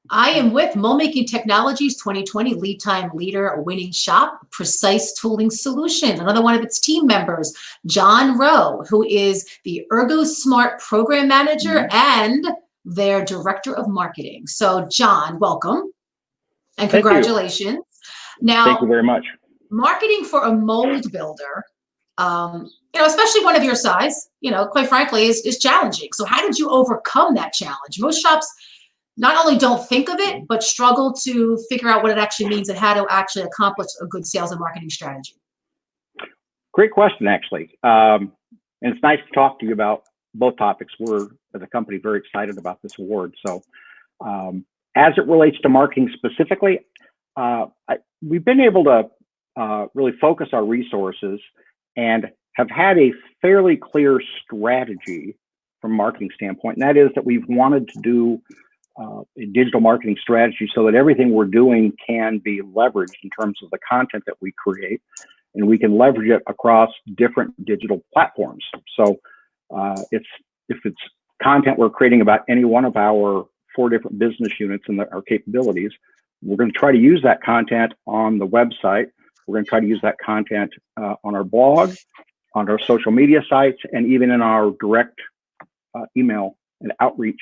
I am with Making Technologies 2020 Lead Time Leader, a winning shop, Precise Tooling Solutions. Another one of its team members, John Rowe, who is the GoSmart Program Manager and their Director of Marketing. So, John, welcome and Thank you. congratulations. Now, thank you very much. Marketing for a mold builder, especially one of your size, quite frankly, is challenging. So, how did you overcome that challenge? Most shops not only don't think of it, but struggle to figure out what it actually means and how to actually accomplish a good sales and marketing strategy. Great question, actually. And it's nice to talk to you about both topics. We're, as a company, very excited about this award. So as it relates to marketing specifically, we've been able to really focus our resources and have had a fairly clear strategy from a marketing standpoint. And that is that we've wanted to do a digital marketing strategy so that everything we're doing can be leveraged in terms of the content that we create, and we can leverage it across different digital platforms. So if it's content we're creating about any one of our 4 different business units and our capabilities, we're going to try to use that content on the website. We're going to try to use that content on our blog, on our social media sites, and even in our direct email and outreach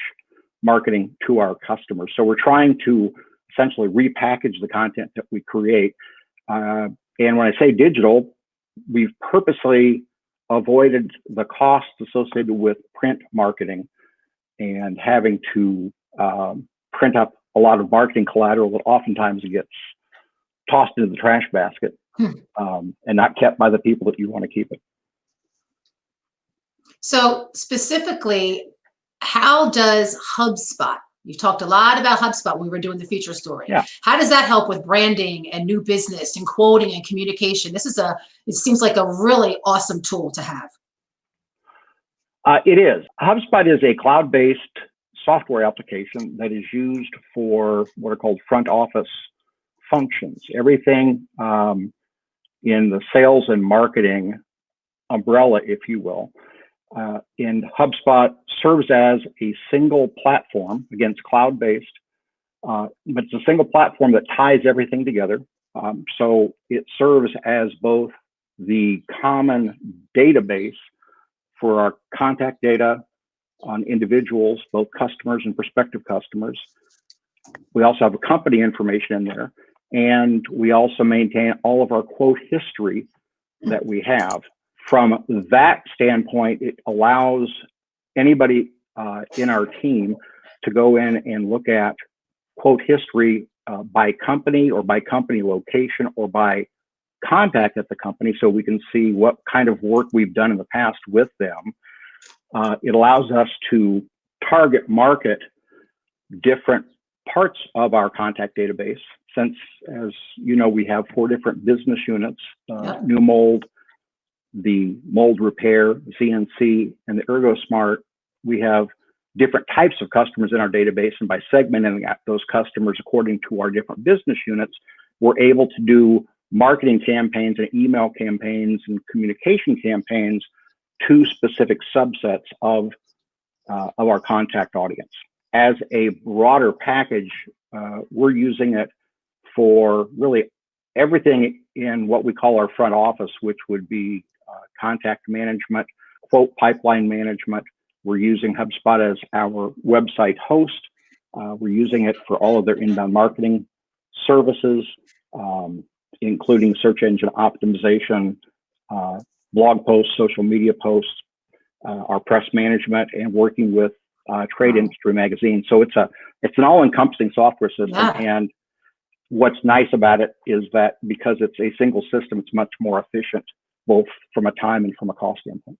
marketing to our customers. So we're trying to essentially repackage the content that we create. And when I say digital, we've purposely avoided the costs associated with print marketing and having to print up a lot of marketing collateral that oftentimes it gets tossed into the trash basket and not kept by the people that you want to keep it. So specifically, how does HubSpot, you've talked a lot about HubSpot when we were doing the feature story. Yeah. How does that help with branding and new business and quoting and communication? It seems like a really awesome tool to have. It is. HubSpot is a cloud-based software application that is used for what are called front office functions. Everything in the sales and marketing umbrella, if you will. And HubSpot serves as a single platform. Again, it's cloud-based, but it's a single platform that ties everything together. So it serves as both the common database for our contact data on individuals, both customers and prospective customers. We also have company information in there, and we also maintain all of our quote history that we have. From that standpoint, it allows anybody in our team to go in and look at quote history by company or by company location or by contact at the company, so we can see what kind of work we've done in the past with them. It allows us to target market different parts of our contact database, since, as you know, we have 4 different business units, New Mold, the mold repair, the CNC, and the GoSmart. We have different types of customers in our database, and by segmenting those customers according to our different business units, we're able to do marketing campaigns and email campaigns and communication campaigns to specific subsets of our contact audience. As a broader package, we're using it for really everything in what we call our front office, which would be contact management, quote pipeline management. We're using HubSpot as our website host. We're using it for all of their inbound marketing services, including search engine optimization, blog posts, social media posts, our press management, and working with trade industry magazines. So it's an all-encompassing software system. Yeah. And what's nice about it is that because it's a single system, it's much more efficient, both from a time and from a cost standpoint.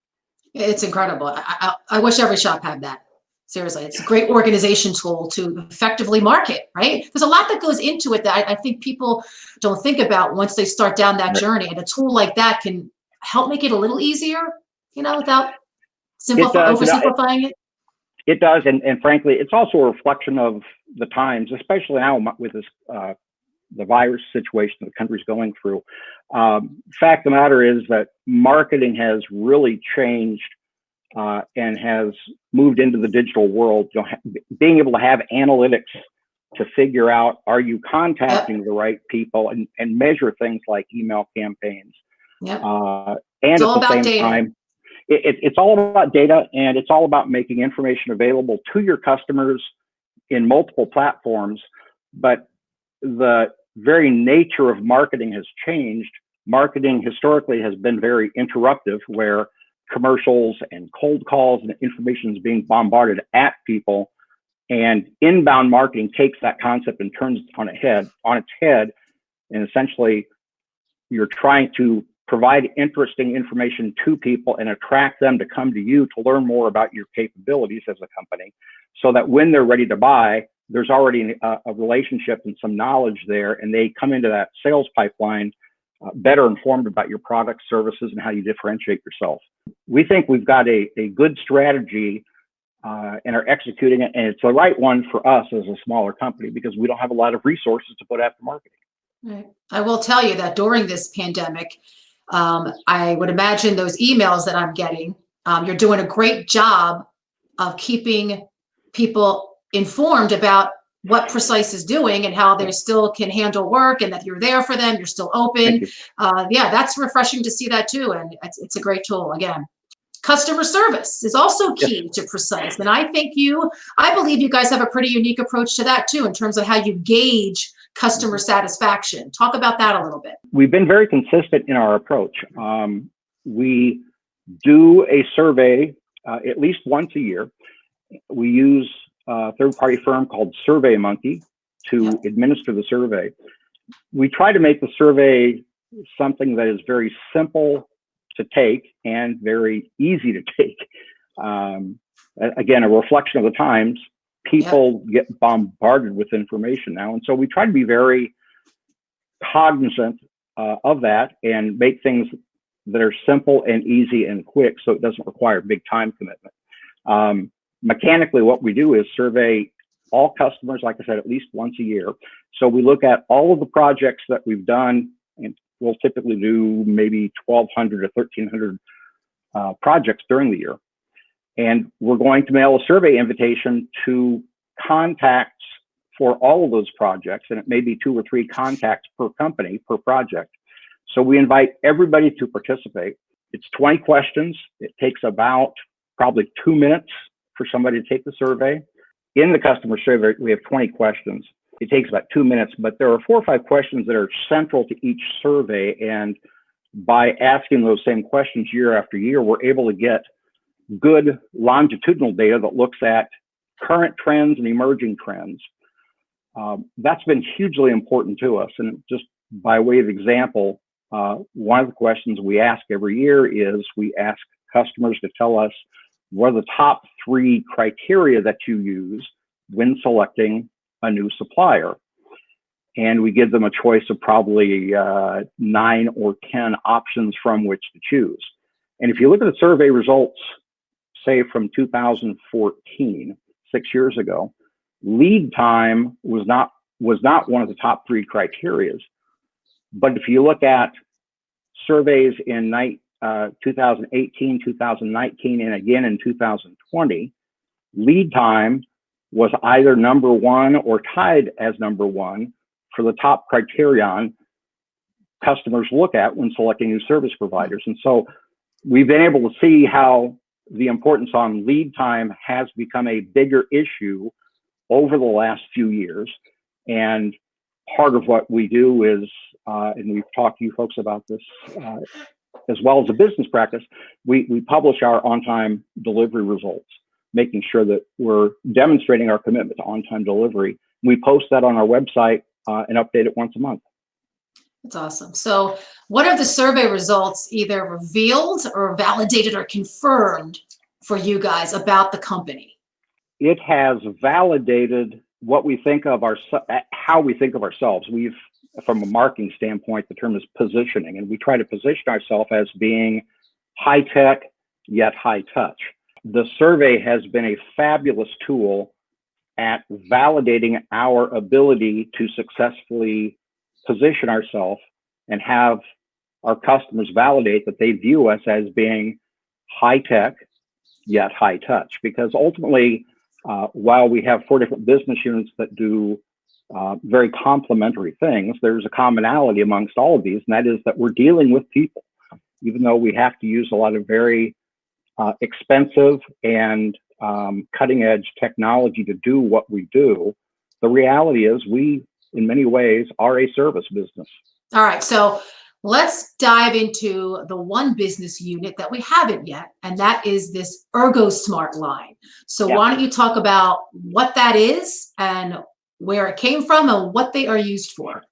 It's incredible. I wish every shop had that. Seriously, it's a great organization tool to effectively market, right? There's a lot that goes into it that I think people don't think about once they start down that journey. And a tool like that can help make it a little easier, without oversimplifying it. It does, and frankly, it's also a reflection of the times, especially now with this the virus situation the country's going through. Fact of the matter is that marketing has really changed and has moved into the digital world. Being able to have analytics to figure out, are you contacting the right people, and measure things like email campaigns. Yep. And It's at all the about same data. time, it's all about data, and it's all about making information available to your customers in multiple platforms. But the very nature of marketing has changed. Marketing historically has been very interruptive, where commercials and cold calls and information is being bombarded at people. And inbound marketing takes that concept and turns it on its head. And essentially, you're trying to provide interesting information to people and attract them to come to you to learn more about your capabilities as a company, so that when they're ready to buy, there's already a relationship and some knowledge there, and they come into that sales pipeline better informed about your products, services, and how you differentiate yourself. We think we've got a good strategy and are executing it, and it's the right one for us as a smaller company, because we don't have a lot of resources to put after marketing. Right. I will tell you that during this pandemic, I would imagine those emails that I'm getting, you're doing a great job of keeping people informed about what Precise is doing and how they still can handle work, and that you're there for them, you're still open. Yeah, that's refreshing to see that too. And it's a great tool. Again, customer service is also key to Precise. And I believe you guys have a pretty unique approach to that too, in terms of how you gauge customer satisfaction. Talk about that a little bit. We've been very consistent in our approach. We do a survey at least once a year. We use a third-party firm called SurveyMonkey to administer the survey. We try to make the survey something that is very simple to take and very easy to take. Again, a reflection of the times. People get bombarded with information now, and so we try to be very cognizant of that and make things that are simple and easy and quick, so it doesn't require big time commitment. Mechanically, what we do is survey all customers, like I said, at least once a year. So we look at all of the projects that we've done, and we'll typically do maybe 1,200 to 1,300 projects during the year. And we're going to mail a survey invitation to contacts for all of those projects, and it may be 2 or 3 contacts per company, per project. So we invite everybody to participate. It's 20 questions. It takes about probably 2 minutes for somebody to take the survey. In the customer survey, we have 20 questions. It takes about 2 minutes, but there are 4 or 5 questions that are central to each survey. And by asking those same questions year after year, we're able to get good longitudinal data that looks at current trends and emerging trends. That's been hugely important to us. And just by way of example, one of the questions we ask every year is we ask customers to tell us what are the top 3 criteria that you use when selecting a new supplier. And we give them a choice of probably 9 or 10 options from which to choose. And if you look at the survey results, say from 2014, 6 years ago, lead time was not one of the top 3 criteria. But if you look at surveys in 2018, 2019, and again in 2020, lead time was either number 1 or tied as number 1 for the top criterion customers look at when selecting new service providers. And so we've been able to see how the importance on lead time has become a bigger issue over the last few years. And part of what we do is, and we've talked to you folks about this, as well as a business practice, we publish our on-time delivery results, making sure that we're demonstrating our commitment to on-time delivery. We post that on our website and update it once a month. That's awesome. So what have the survey results either revealed or validated or confirmed for you guys about the company? It has validated what we think of how we think of ourselves. From a marketing standpoint, the term is positioning, and we try to position ourselves as being high tech yet high touch. The survey has been a fabulous tool at validating our ability to successfully position ourselves and have our customers validate that they view us as being high tech yet high touch. Because ultimately, while we have 4 different business units that do very complementary things, there's a commonality amongst all of these, and that is that we're dealing with people. Even though we have to use a lot of very expensive and cutting edge technology to do what we do, the reality is we, in many ways, are a service business. All right, so let's dive into the one business unit that we haven't yet, and that is this GoSmart Line. So Yeah. why don't you talk about what that is and where it came from and what they are used for?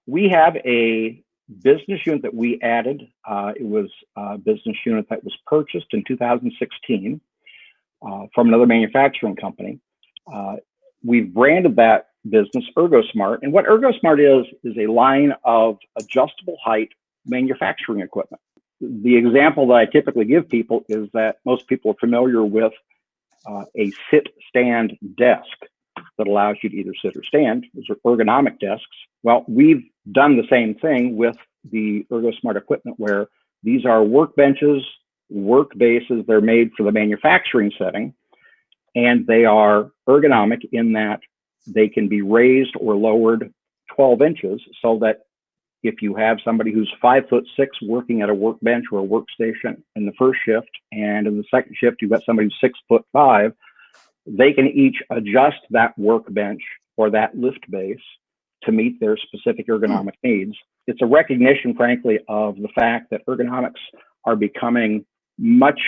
We have a business unit that we added. It was a business unit that was purchased in 2016 from another manufacturing company. We've branded that business GoSmart, and what GoSmart is a line of adjustable height manufacturing equipment. The example that I typically give people is that most people are familiar with a sit-stand desk that allows you to either sit or stand. Those are ergonomic desks. Well, we've done the same thing with the GoSmart equipment, where these are workbenches, work bases. They're made for the manufacturing setting, and they are ergonomic in that they can be raised or lowered 12 inches, so that if you have somebody who's 5'6" working at a workbench or a workstation in the first shift, and in the second shift you've got somebody who's 6'5", they can each adjust that workbench or that lift base to meet their specific ergonomic needs. It's a recognition, frankly, of the fact that ergonomics are becoming much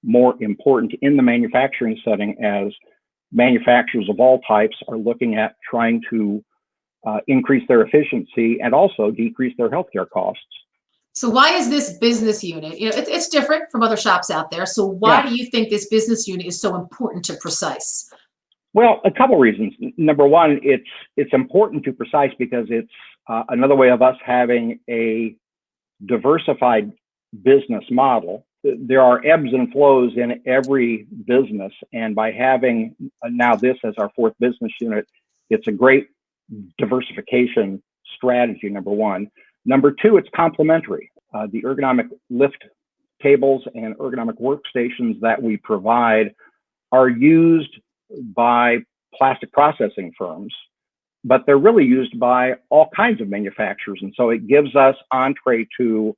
more important in the manufacturing setting, as manufacturers of all types are looking at trying to increase their efficiency and also decrease their healthcare costs. So why is this business unit, it's different from other shops out there. So why do you think this business unit is so important to Precise? Well, a couple reasons. Number one, it's important to Precise because it's another way of us having a diversified business model. There are ebbs and flows in every business, and by having now this as our fourth business unit, it's a great diversification strategy, number one. Number two, it's complementary. The ergonomic lift tables and ergonomic workstations that we provide are used by plastic processing firms, but they're really used by all kinds of manufacturers. And so it gives us entree to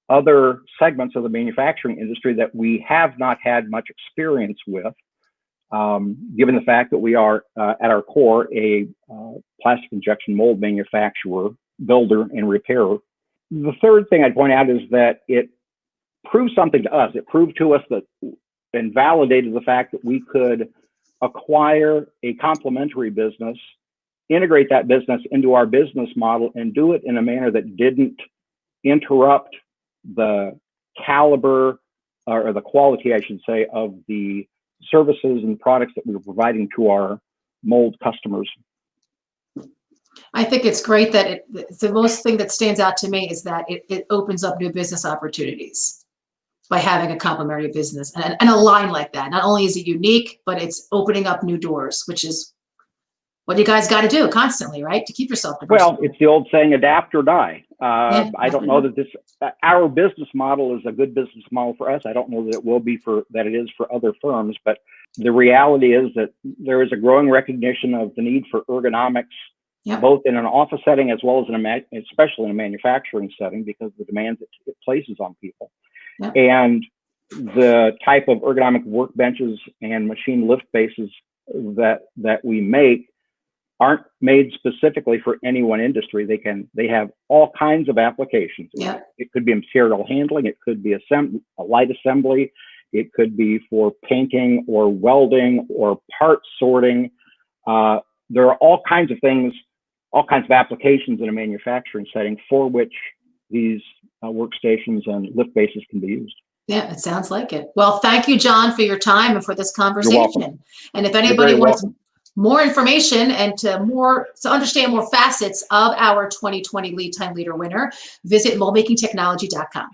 other segments of the manufacturing industry that we have not had much experience with, given the fact that we are, at our core, a plastic injection mold manufacturer, builder, and repairer. The third thing I'd point out is that it proved something to us. It proved to us that, and validated the fact that we could acquire a complementary business, integrate that business into our business model, and do it in a manner that didn't interrupt the caliber, or the quality, I should say, of the services and products that we were providing to our mold customers. I think it's great that the most thing that stands out to me is that it opens up new business opportunities by having a complementary business and a line like that. Not only is it unique, but it's opening up new doors, which is what you guys got to do constantly, right? To keep yourself diversified. Well, it's the old saying, adapt or die. Yeah, I don't know that our business model is a good business model for us. I don't know that it will be that it is for other firms, but the reality is that there is a growing recognition of the need for ergonomics, both in an office setting as well as especially in a manufacturing setting, because of the demands it places on people. And the type of ergonomic workbenches and machine lift bases that we make aren't made specifically for any one industry. They have all kinds of applications. It could be material handling, it could be a light assembly, it could be for painting or welding or part sorting. There are all kinds of things, all kinds of applications in a manufacturing setting for which these workstations and lift bases can be used. Yeah, it sounds like it. Well, thank you, John, for your time and for this conversation. You're welcome. And if anybody wants more information and to understand more facets of our 2020 Lead Time Leader winner, visit moldmakingtechnology.com.